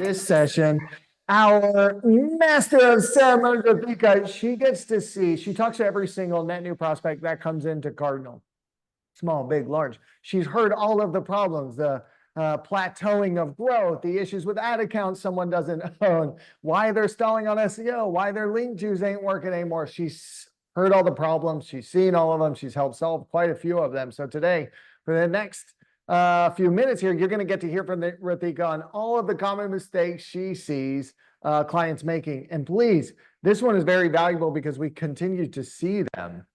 this session, our master of ceremonies, Rithika, she talks to every single net new prospect that comes into Cardinal. Small, big, large. She's heard all of the problems, the plateauing of growth, the issues with ad accounts someone doesn't own, why they're stalling on SEO, why their link juice ain't working anymore. She's heard all the problems. She's seen all of them. She's helped solve quite a few of them. So today, for the next few minutes here, you're going to get to hear from Rithika on all of the common mistakes she sees clients making. And please, this one is very valuable because we continue to see them.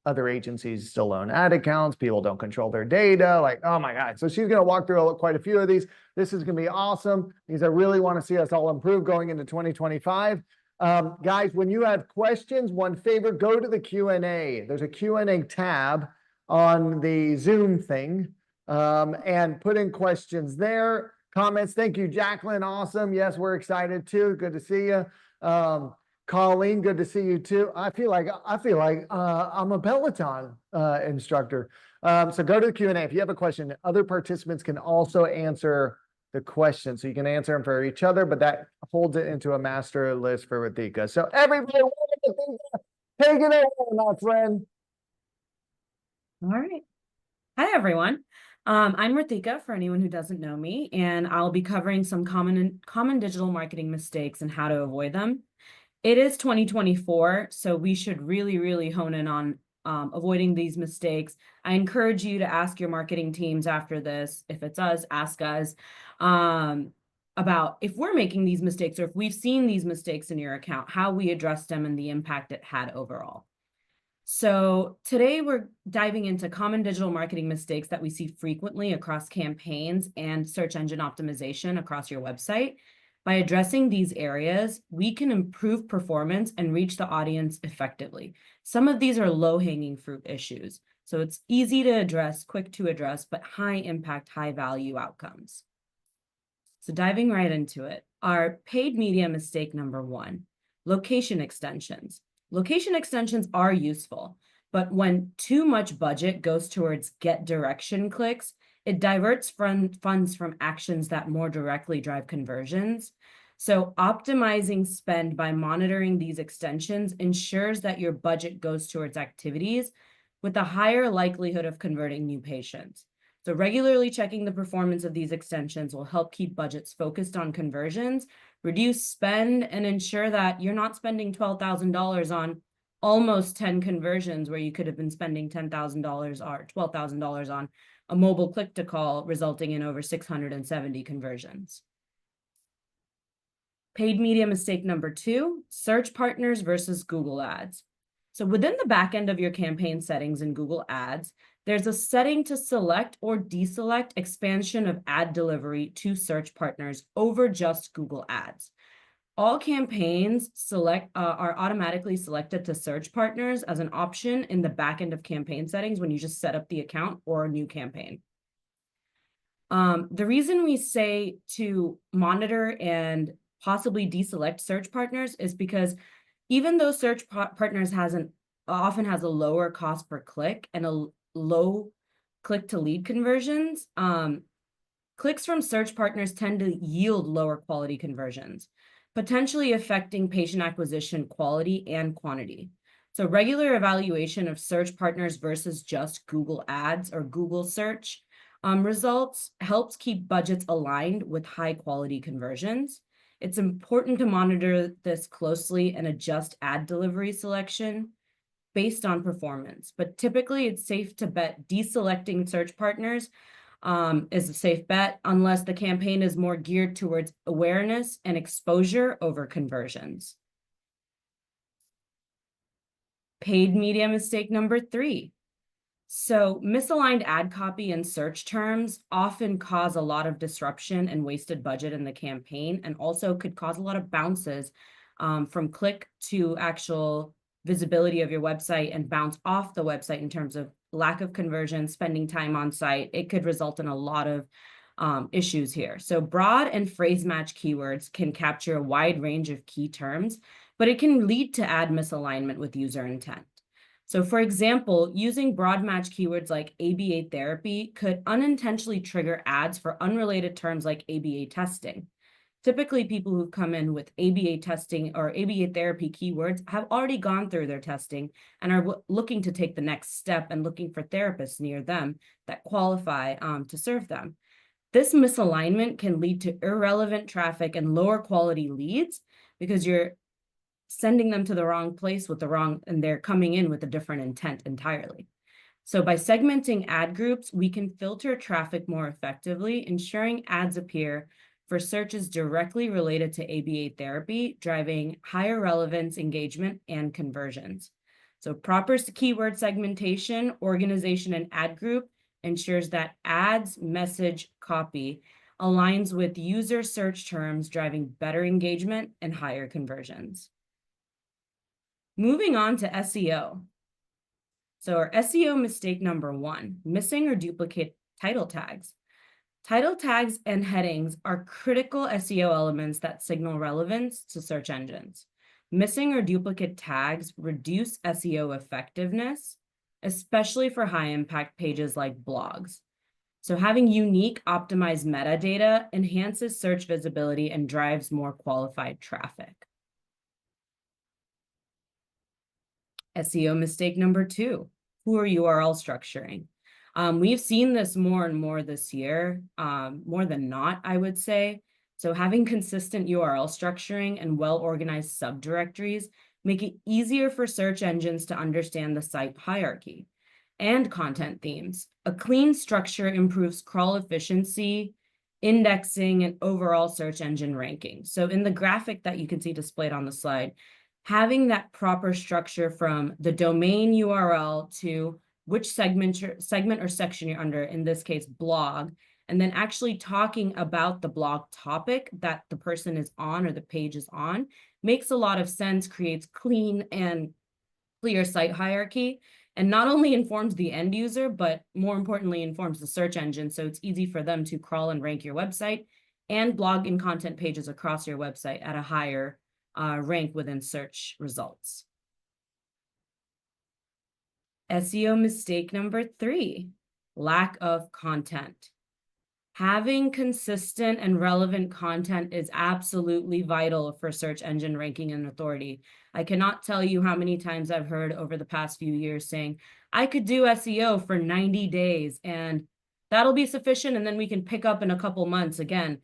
Other agencies still own ad accounts. People don't control their data. Like, oh my God. So she's going to walk through quite a few of these. This is going to be awesome because I really want to see us all improve going into 2025. Guys, when you have questions, one favor, go to the Q&A. There's a Q&A tab on the Zoom thing and put in questions there. Comments. Thank you, Jacqueline. Awesome. Yes, we're excited too. Good to see you. Colleen, good to see you too. I feel like I'm a Peloton instructor. So go to the Q&A. If you have a question, other participants can also answer the question. So you can answer them for each other, but that holds it into a master list for Rithika. So everybody, take it away, my friend. All right. Hi, everyone. I'm Rithika, for anyone who doesn't know me, and I'll be covering some common digital marketing mistakes and how to avoid them. It is 2024, so we should really hone in on avoiding these mistakes. I encourage you to ask your marketing teams after this. If it's us, ask us about if we're making these mistakes or if we've seen these mistakes in your account, how we addressed them and the impact it had overall. So today we're diving into common digital marketing mistakes that we see frequently across campaigns and search engine optimization across your website. By addressing these areas, we can improve performance and reach the audience effectively. Some of these are low-hanging fruit issues, so it's easy to address, quick to address, but high impact, high value outcomes. So diving right into it, our paid media mistake number 1, location extensions. Location extensions are useful, but when too much budget goes towards get direction clicks, it diverts funds from actions that more directly drive conversions. So optimizing spend by monitoring these extensions ensures that your budget goes towards activities with a higher likelihood of converting new patients. So regularly checking the performance of these extensions will help keep budgets focused on conversions, reduce spend, and ensure that you're not spending $12,000 on almost 10 conversions where you could have been spending $10,000 or $12,000 on a mobile click-to-call, resulting in over 670 conversions. Paid media mistake number 2, search partners versus Google Ads. So within the back end of your campaign settings in Google Ads, there's a setting to select or deselect expansion of ad delivery to search partners over just Google Ads. All campaigns are automatically selected to search partners as an option in the back end of campaign settings when you just set up the account or a new campaign. The reason we say to monitor and possibly deselect search partners is because even though search partners often has a lower cost per click and a low click to lead conversions, clicks from search partners tend to yield lower quality conversions, potentially affecting patient acquisition quality and quantity. So regular evaluation of search partners versus just Google Ads or Google search results helps keep budgets aligned with high quality conversions. It's important to monitor this closely and adjust ad delivery selection based on performance, but typically it's safe to bet deselecting search partners is a safe bet unless the campaign is more geared towards awareness and exposure over conversions. Paid media mistake number 3. So misaligned ad copy and search terms often cause a lot of disruption and wasted budget in the campaign, and also could cause a lot of bounces from click to actual visibility of your website and bounce off the website in terms of lack of conversion, spending time on site. It could result in a lot of issues here. So broad and phrase match keywords can capture a wide range of key terms, but it can lead to ad misalignment with user intent. So for example, using broad match keywords like ABA therapy could unintentionally trigger ads for unrelated terms like ABA testing. Typically, people who've come in with ABA testing or ABA therapy keywords have already gone through their testing and are looking to take the next step and looking for therapists near them that qualify to serve them. This misalignment can lead to irrelevant traffic and lower quality leads because you're sending them to the wrong place with the wrong, and they're coming in with a different intent entirely. So by segmenting ad groups, we can filter traffic more effectively, ensuring ads appear for searches directly related to ABA therapy, driving higher relevance, engagement, and conversions. So proper keyword segmentation, organization, and ad group ensures that ads, message, copy aligns with user search terms, driving better engagement and higher conversions. Moving on to SEO. So our SEO mistake number 1, missing or duplicate title tags. Title tags and headings are critical SEO elements that signal relevance to search engines. Missing or duplicate tags reduce SEO effectiveness, especially for high impact pages like blogs. So having unique optimized metadata enhances search visibility and drives more qualified traffic. SEO mistake number 2, poor URL structuring. We've seen this more and more this year, more than not, I would say. So having consistent URL structuring and well-organized subdirectories make it easier for search engines to understand the site hierarchy and content themes. A clean structure improves crawl efficiency, indexing, and overall search engine ranking. So in the graphic that you can see displayed on the slide, having that proper structure from the domain URL to which segment or section you're under, in this case, blog, and then actually talking about the blog topic that the person is on or the page is on, makes a lot of sense, creates clean and clear site hierarchy, and not only informs the end user, but more importantly, informs the search engine. So it's easy for them to crawl and rank your website and blog and content pages across your website at a higher rank within search results. SEO mistake number 3, lack of content. Having consistent and relevant content is absolutely vital for search engine ranking and authority. I cannot tell you how many times I've heard over the past few years saying, I could do SEO for 90 days and that'll be sufficient, and then we can pick up in a couple months again.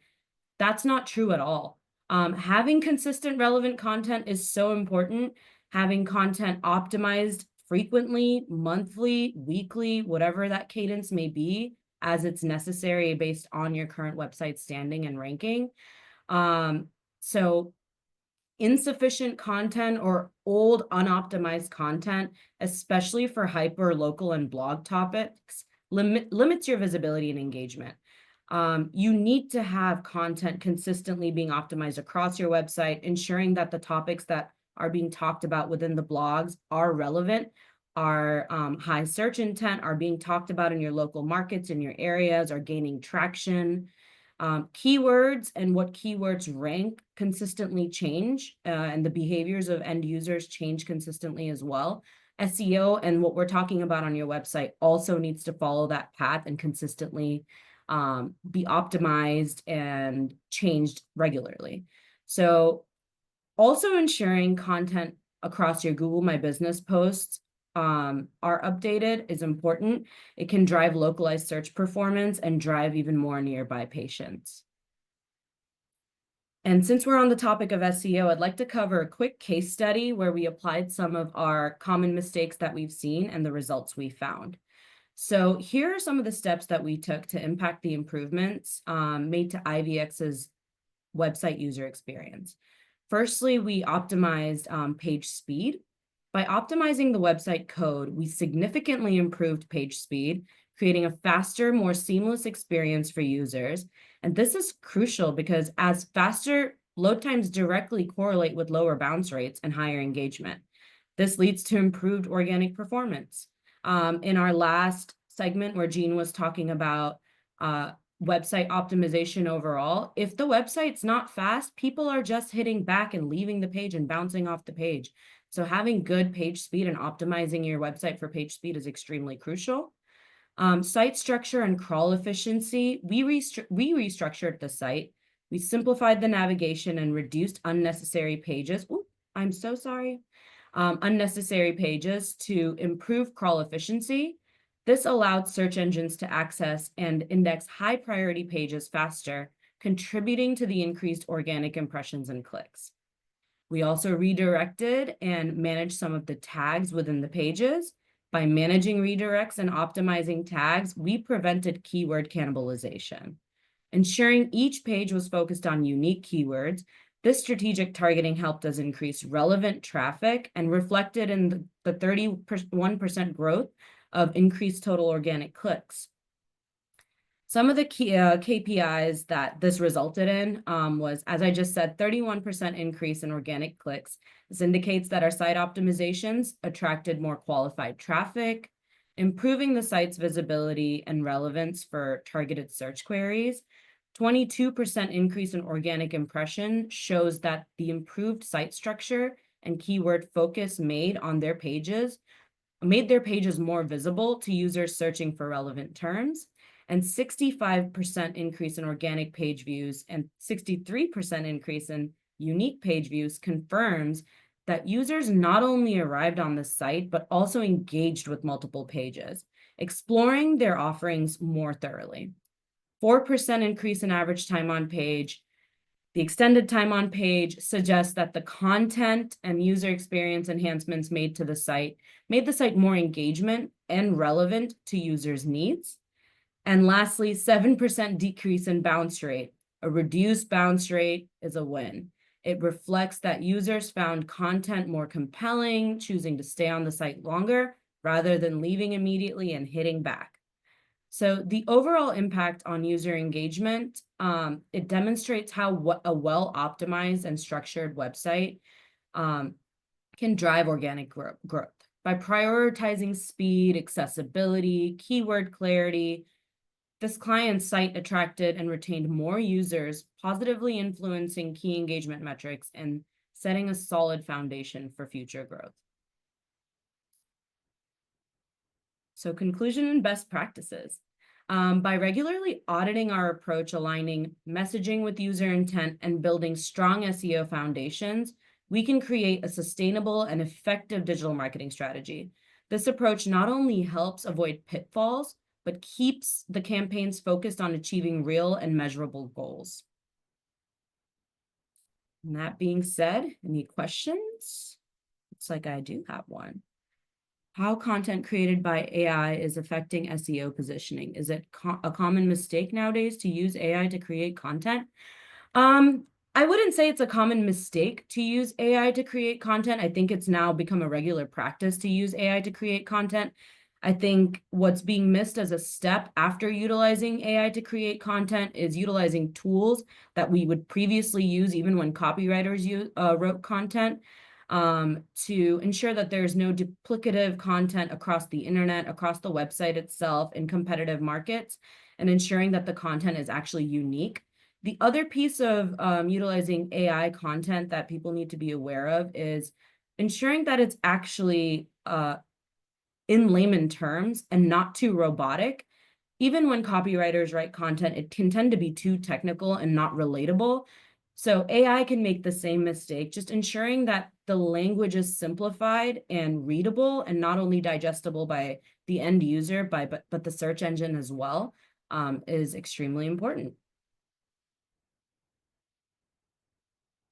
That's not true at all. Having consistent, relevant content is so important. Having content optimized frequently, monthly, weekly, whatever that cadence may be, as it's necessary based on your current website standing and ranking. So insufficient content or old unoptimized content, especially for hyper local and blog topics, limits your visibility and engagement. You need to have content consistently being optimized across your website, ensuring that the topics that are being talked about within the blogs are relevant, are high search intent, are being talked about in your local markets, in your areas, are gaining traction. Keywords and what keywords rank consistently change, and the behaviors of end users change consistently as well. SEO and what we're talking about on your website also needs to follow that path and consistently be optimized and changed regularly. So also ensuring content across your Google My Business posts are updated is important. It can drive localized search performance and drive even more nearby patients. And since we're on the topic of SEO, I'd like to cover a quick case study where we applied some of our common mistakes that we've seen and the results we found. So here are some of the steps that we took to impact the improvements made to IVX's website user experience. Firstly, we optimized page speed. By optimizing the website code, we significantly improved page speed, creating a faster, more seamless experience for users. And this is crucial because as faster load times directly correlate with lower bounce rates and higher engagement. This leads to improved organic performance. In our last segment where Jean was talking about website optimization overall, if the website's not fast, people are just hitting back and leaving the page and bouncing off the page. So having good page speed and optimizing your website for page speed is extremely crucial. Site structure and crawl efficiency. We restructured the site We simplified the navigation and reduced unnecessary pages. Ooh, I'm so sorry. Unnecessary pages to improve crawl efficiency. This allowed search engines to access and index high priority pages faster, contributing to the increased organic impressions and clicks. We also redirected and managed some of the tags within the pages. By managing redirects and optimizing tags, we prevented keyword cannibalization. Ensuring each page was focused on unique keywords, this strategic targeting helped us increase relevant traffic and reflected in the 31% growth of increased total organic clicks. Some of the key KPIs that this resulted in was, as I just said, 31% increase in organic clicks. This indicates that our site optimizations attracted more qualified traffic, improving the site's visibility and relevance for targeted search queries. 22% increase in organic impression shows that the improved site structure and keyword focus made their pages more visible to users searching for relevant terms. And 65% increase in organic page views and 63% increase in unique page views confirms that users not only arrived on the site, but also engaged with multiple pages, exploring their offerings more thoroughly. 4% increase in average time on page. The extended time on page suggests that the content and user experience enhancements made the site more engagement and relevant to users' needs. And lastly, 7% decrease in bounce rate. A reduced bounce rate is a win. It reflects that users found content more compelling, choosing to stay on the site longer rather than leaving immediately and hitting back. So the overall impact on user engagement, it demonstrates how a well-optimized and structured website can drive organic growth. By prioritizing speed, accessibility, keyword clarity, this client site attracted and retained more users, positively influencing key engagement metrics and setting a solid foundation for future growth. So conclusion and best practices. By regularly auditing our approach, aligning messaging with user intent, and building strong SEO foundations, we can create a sustainable and effective digital marketing strategy. This approach not only helps avoid pitfalls, but keeps the campaigns focused on achieving real and measurable goals. And that being said, any questions? Looks like I do have one. How content created by AI is affecting SEO positioning? Is it a common mistake nowadays to use AI to create content? I wouldn't say it's a common mistake to use AI to create content. I think it's now become a regular practice to use AI to create content. I think what's being missed as a step after utilizing AI to create content is utilizing tools that we would previously use even when copywriters wrote content, to ensure that there's no duplicative content across the internet, across the website itself in competitive markets, and ensuring that the content is actually unique. The other piece of utilizing AI content that people need to be aware of is ensuring that it's actually in layman terms and not too robotic. Even when copywriters write content, it can tend to be too technical and not relatable. So AI can make the same mistake, just ensuring that the language is simplified and readable and not only digestible by the end user, but the search engine as well, is extremely important.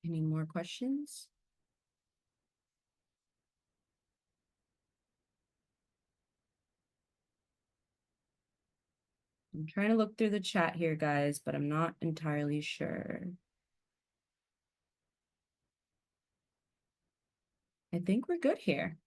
Any more questions? I'm trying to look through the chat here, guys, but I'm not entirely sure. I think we're good here.